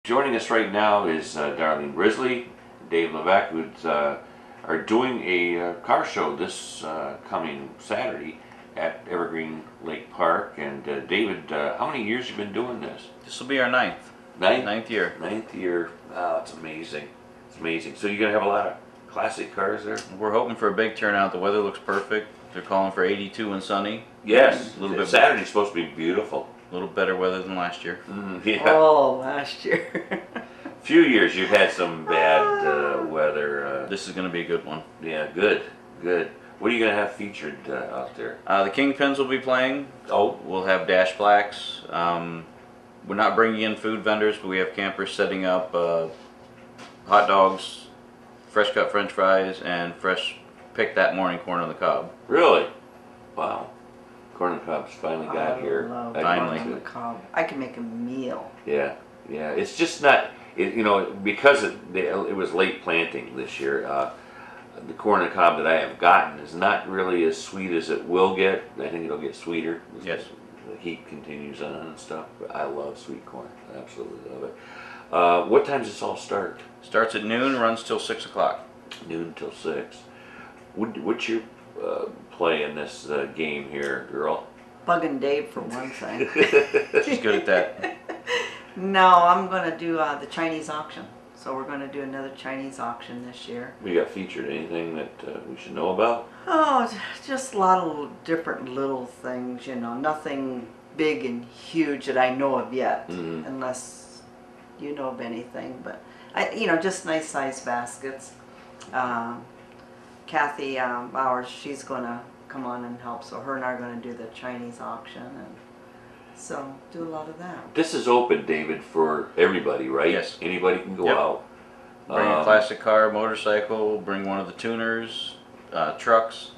Joining us right now is Darlene Risley, Dave Levesque, who are doing a car show this coming Saturday at Evergreen Lake Park. And David, how many years have you been doing this? This will be our ninth. Ninth year. Ninth year. Wow, it's amazing. It's amazing. So you're going to have a lot of classic cars there? We're hoping for a big turnout. The weather looks perfect. They're calling for 82 and sunny. Yes. A little bit. Saturday's supposed to be beautiful. A little better weather than last year. Yeah. Oh, last year. Few years you've had some bad weather. This is going to be a good one. Yeah, good, good. What are you going to have featured out there? The Kingpins will be playing. Oh. We'll have dash blacks. We're not bringing in food vendors, but we have campers setting up hot dogs, fresh cut French fries, and fresh picked that morning corn on the cob. Really? Wow. Corn on the cob's finally got here. Finally. Corn on the cob. I can make a meal. Yeah, yeah. It's just not, you know, because it was late planting this year. The corn on the cob that I have gotten is not really as sweet as it will get. I think it'll get sweeter. Yes. The heat continues on and stuff. But I love sweet corn. I absolutely love it. What time does this all start? Starts at noon, runs till 6 o'clock. Noon till 6. What's your play in this game here, girl? Bugging Dave for one thing. She's good at that. No, I'm going to do the Chinese auction. So we're going to do another Chinese auction this year. We got featured anything that we should know about? Oh, just a lot of different little things, you know. Nothing big and huge that I know of yet, unless you know of anything. But, you know, just nice size baskets. Kathy Bowers, she's going to come on and help. So her and I are going to do the Chinese auction. And so do a lot of that. This is open, David, for everybody, right? Yes. Anybody can go Yep. out. Bring a classic car, motorcycle, bring one of the tuners, trucks,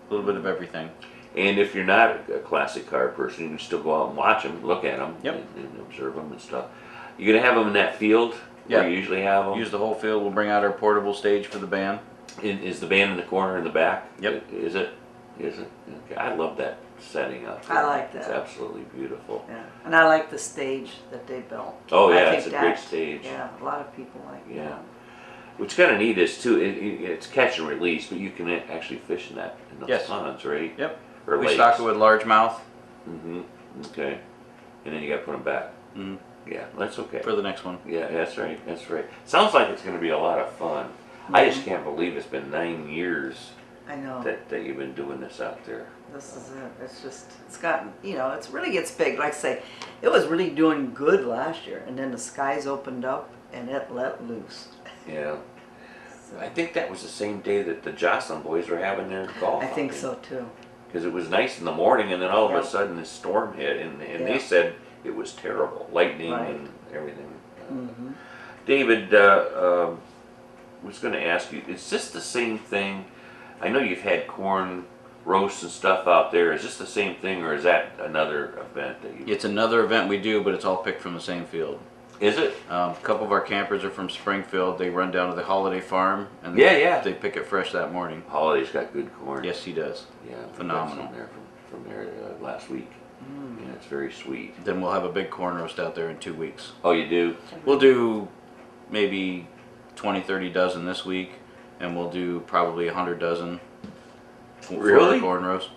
a little bit of everything. And if you're not a classic car person, you can still go out and watch them, look at them, Yep. and observe them and stuff. You're going to have them in that field where you usually have them? Use the whole field. We'll bring out our portable stage for the band. Is the band in the corner in the back? Yep. Is it? Is it? Okay. I love that setting up. I like that. It's absolutely beautiful. Yeah, and I like the stage that they built. Oh I yeah, think it's a great stage. Yeah, a lot of people like Yeah. that. What's kind of neat is too, it's catch and release, but you can actually fish in those Yes. ponds, right? Yep. Or We lakes. stock it with largemouth. Okay. And then you got to put them back. Mm-hmm. Yeah, that's okay. For the next one. Yeah, that's right. That's right. Sounds like it's going to be a lot of fun. I just can't believe it's been 9 years I know. that you've been doing this out there. This is it. It's just, it's gotten, you know, it's really gets big. Like I say, it was really doing good last year, and then the skies opened up and it let loose. Yeah. So, I think that was the same day that the Jocelyn boys were having their golf. I think so too. Because it was nice in the morning, and then all of a Yep. sudden this storm hit, and they Yep. said it was terrible, lightning Right. and everything. Mm-hmm. David, was going to ask you, is this the same thing? I know you've had corn roasts and stuff out there. Is this the same thing, or is that another event that you? It's another event we do, but it's all picked from the same field. Is it? A couple of our campers are from Springfield. They run down to the Holiday Farm, and they pick it fresh that morning. Holiday's got good corn. Yes, he does. Yeah, we got Phenomenal. some there from there last week. Yeah, it's very sweet. Then we'll have a big corn roast out there in 2 weeks. Oh, you do? We'll do maybe 20, 30 dozen this week, and we'll do probably 100 dozen for Really? the corn roast.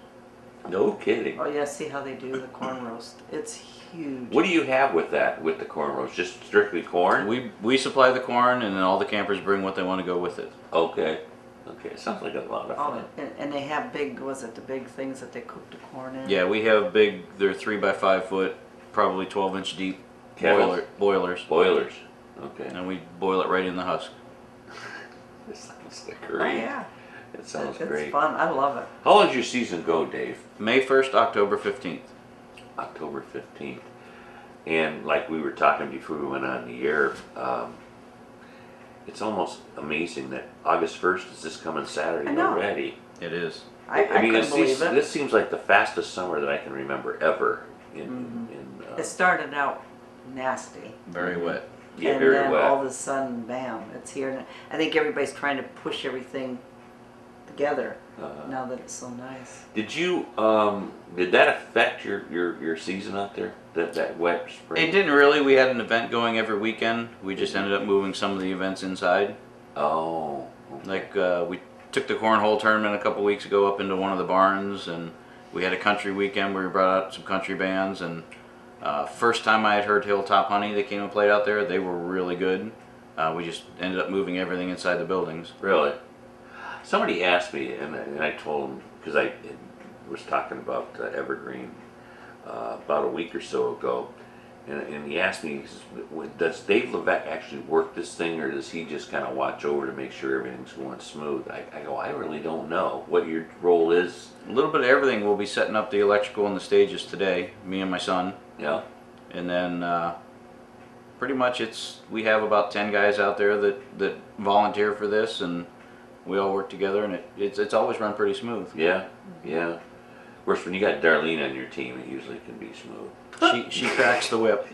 No kidding. Oh yeah, see how they do the corn roast. It's huge. What do you have with that, with the corn roast? Just strictly corn? We supply the corn, and then all the campers bring what they want to go with it. Okay. Okay, it sounds like a lot of fun. Oh, and they have big, was it the big things that they cook the corn in? Yeah, we have big, they're 3 by 5 foot, probably 12-inch deep Kettles? boilers, Boilers. Okay. and we boil it right in the husk. This sounds like Oh great. yeah. It sounds It's great. fun. I love it. How long does your season go, Dave? May 1st, October 15th. October 15th. And like we were talking before we went on the air, it's almost amazing that August 1st is this coming Saturday I know. already. It is. I couldn't believe it. This seems like the fastest summer that I can remember ever. It started out nasty. Very wet. Yeah, and very then wet. all of a sudden, bam, it's here. And I think everybody's trying to push everything together now that it's so nice. Did you did that affect your season out there? that wet spring? It didn't really. We had an event going every weekend. We just ended up moving some of the events inside. Oh. Okay. Like we took the cornhole tournament a couple weeks ago up into one of the barns, and we had a country weekend where we brought out some country bands. And first time I had heard Hilltop Honey, they came and played out there. They were really good. We just ended up moving everything inside the buildings. Really? Somebody asked me, and I told them, because I was talking about Evergreen about a week or so ago, and he asked me, he says, does Dave Levesque actually work this thing, or does he just kind of watch over to make sure everything's going smooth? I go, I really don't know what your role is. A little bit of everything. We'll be setting up the electrical and the stages today, me and my son. Yeah. And then pretty much we have about 10 guys out there that volunteer for this, and we all work together, and it's always run pretty smooth. Yeah, yeah. Of course, when you got Darlene on your team, it usually can be smooth. She cracks the whip.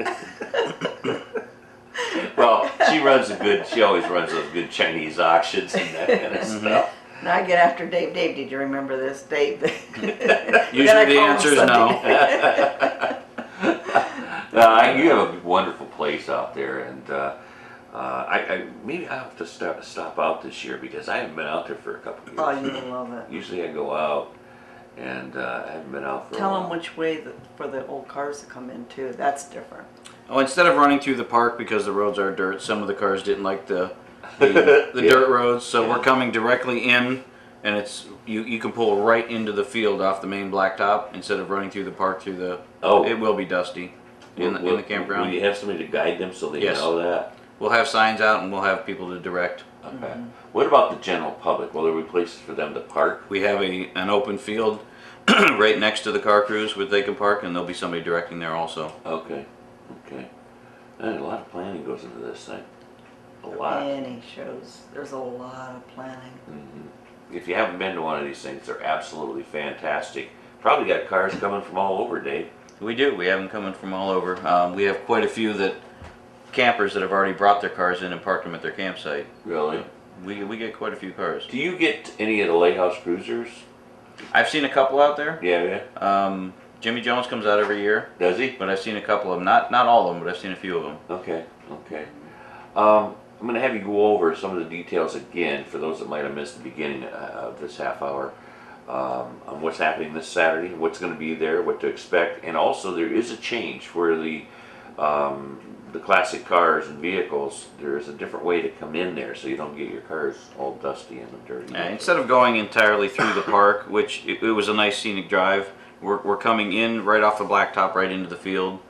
Well, she always runs those good Chinese auctions and that kind of stuff. Now I get after Dave. Dave, did you remember this, Dave? Usually the answer is no. You have a wonderful place out there, and maybe I have to stop out this year because I haven't been out there for a couple of years. Oh, you love it. Usually I go out, and I haven't been out for a while. Tell them which way for the old cars to come in too. That's different. Oh, instead of running through the park because the roads are dirt, some of the cars didn't like the dirt roads, so we're coming directly in, and you can pull right into the field off the main blacktop instead of running through the park through the. Oh. It will be dusty in the campground. Will you have somebody to guide them so they Yes. know that? We'll have signs out, and we'll have people to direct. Okay. What about the general public? Will there be places for them to park? We have an open field right next to the car cruise where they can park, and there'll be somebody directing there also. Okay. Okay. And a lot of planning goes into this thing. A lot. Any shows. There's a lot of planning. Mm-hmm. If you haven't been to one of these things, they're absolutely fantastic. Probably got cars coming from all over, Dave. We do. We have them coming from all over. We have quite a few campers that have already brought their cars in and parked them at their campsite. Really? We get quite a few cars. Do you get any of the Lighthouse Cruisers? I've seen a couple out there. Yeah, yeah. Jimmy Jones comes out every year, Does he? but I've seen a couple of them. Not all of them, but I've seen a few of them. Okay, okay. I'm going to have you go over some of the details again for those that might have missed the beginning of this half hour on what's happening this Saturday, what's going to be there, what to expect, and also there is a change for the classic cars and vehicles. There is a different way to come in there so you don't get your cars all dusty and dirty. Instead of going entirely through the park, which it was a nice scenic drive, we're coming in right off the blacktop right into the field.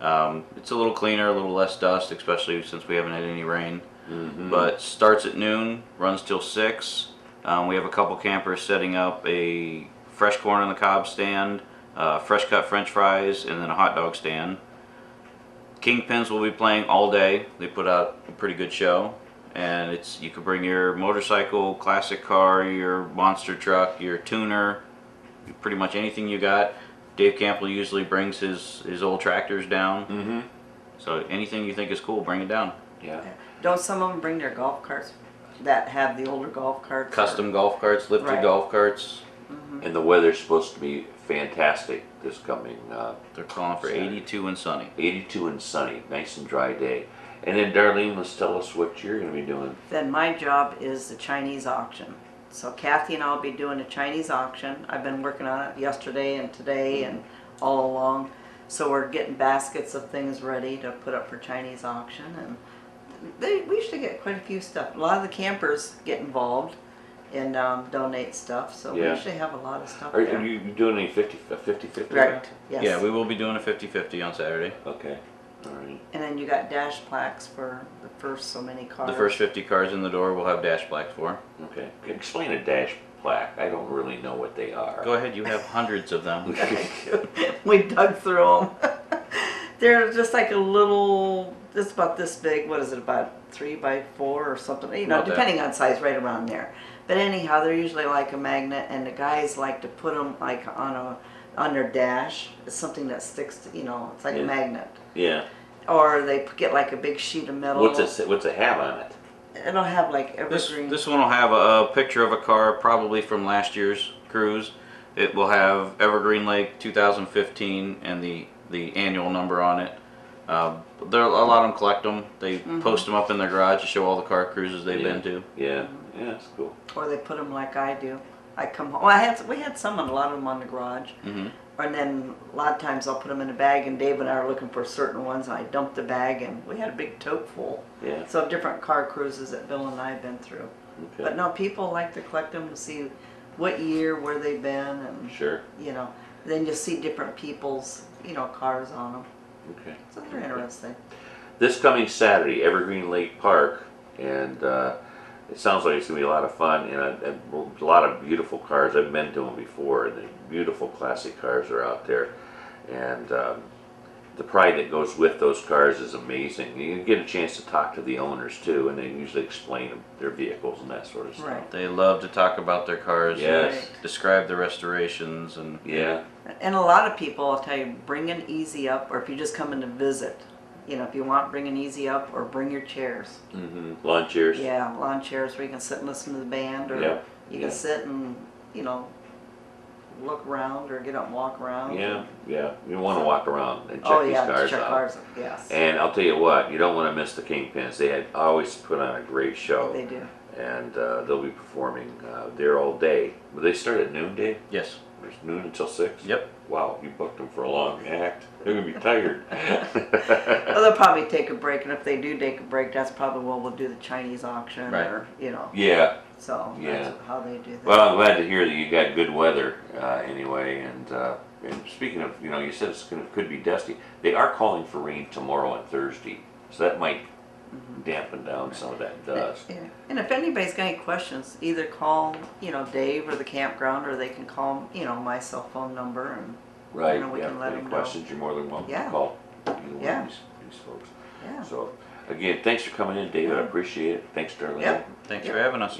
It's a little cleaner, a little less dust, especially since we haven't had any rain. Mm-hmm. But starts at noon, runs till 6. We have a couple campers setting up a fresh corn on the cob stand, fresh cut french fries, and then a hot dog stand. Kingpins will be playing all day. They put out a pretty good show, and you can bring your motorcycle, classic car, your monster truck, your tuner, pretty much anything you got. Dave Campbell usually brings his old tractors down. Mm-hmm. So anything you think is cool, bring it down. Yeah. Don't some of them bring their golf carts that have the older golf carts? Custom golf carts, lifted Right. golf carts. And the weather's supposed to be fantastic this coming They're calling for Saturday. 82 and sunny. 82 and sunny, nice and dry day. And then Darlene, let's tell us what you're going to be doing. Then my job is the Chinese auction. So Kathy and I'll be doing a Chinese auction. I've been working on it yesterday and today and all along. So we're getting baskets of things ready to put up for Chinese auction, and we usually get quite a few stuff. A lot of the campers get involved and donate stuff, so we Yeah. usually have a lot of stuff Are there. you doing any 50-50? Right, yes. Yeah, we will be doing a 50-50 on Saturday. Okay, all right. And then you got dash plaques for the first so many cars. The first 50 cars in the door we'll have dash plaques for. Okay, explain a dash plaque. I don't really know what they are. Go ahead, you have hundreds of them. We dug through them. They're just like a little, it's about this big, what is it, about 3 by 4 or something, you know, About that. depending on size, right around there. But anyhow, they're usually like a magnet, and the guys like to put them like on their dash. It's something that sticks to, you know, it's like Yeah. a magnet. Yeah. Or they get like a big sheet of metal. What's it have on it? It'll have like evergreen. This one will have a picture of a car probably from last year's cruise. It will have Evergreen Lake 2015 and the the annual number on it. There a lot of them collect them. They post them up in their garage to show all the car cruises they've been to. Yeah, yeah, that's cool. Or they put them like I do. I come home. Well, we had some, and a lot of them on the garage. And then a lot of times I'll put them in a bag, and Dave and I are looking for certain ones, and I dump the bag, and we had a big tote full. Yeah. So different car cruises that Bill and I have been through. Okay. But no, people like to collect them to see what year, where they've been, and Sure. you know, then you see different people's, you know, cars on them. Okay. So they're interesting. This coming Saturday, Evergreen Lake Park, and it sounds like it's gonna be a lot of fun, and a lot of beautiful cars. I've been to them before, and the beautiful classic cars are out there, and the pride that goes with those cars is amazing. You get a chance to talk to the owners too, and they usually explain their vehicles and that sort of stuff. Right. They love to talk about their cars, Yes. describe the restorations, and Yeah. And a lot of people, I'll tell you, bring an easy up, or if you just come in to visit, you know, if you want, bring an easy up, or bring your chairs. Lawn chairs. Yeah, lawn chairs where you can sit and listen to the band, or Yeah, you can yeah. sit and, you know, look around or get up and walk around. Yeah, yeah. You want to walk around and check Oh these yeah, cars check out. cars, yes. And I'll tell you what, you don't want to miss the Kingpins. They had always put on a great show. They do. And they'll be performing there all day. Will they start at noon, Dave? yes. There's noon until 6? Yep. Wow, you booked them for a long act. They're going to be tired. Well, they'll probably take a break, and if they do take a break, that's probably when we'll do the Chinese auction, Right. or, you know, Yeah. so Yeah. that's how they do that. Well, I'm glad to hear that you got good weather anyway. And speaking of, you know, you said could be dusty. They are calling for rain tomorrow and Thursday. So that might dampen down some of that dust. Yeah. And if anybody's got any questions, either call, you know, Dave or the campground, or they can call, you know, my cell phone number, and Right, You know, we yeah. can let Any them know. questions, you're more than welcome to Yeah. call either one Yeah. of these folks. yeah. So, again, thanks for coming in, David. I appreciate it. Thanks, Darlene. Yep. Thanks Yep. for having us.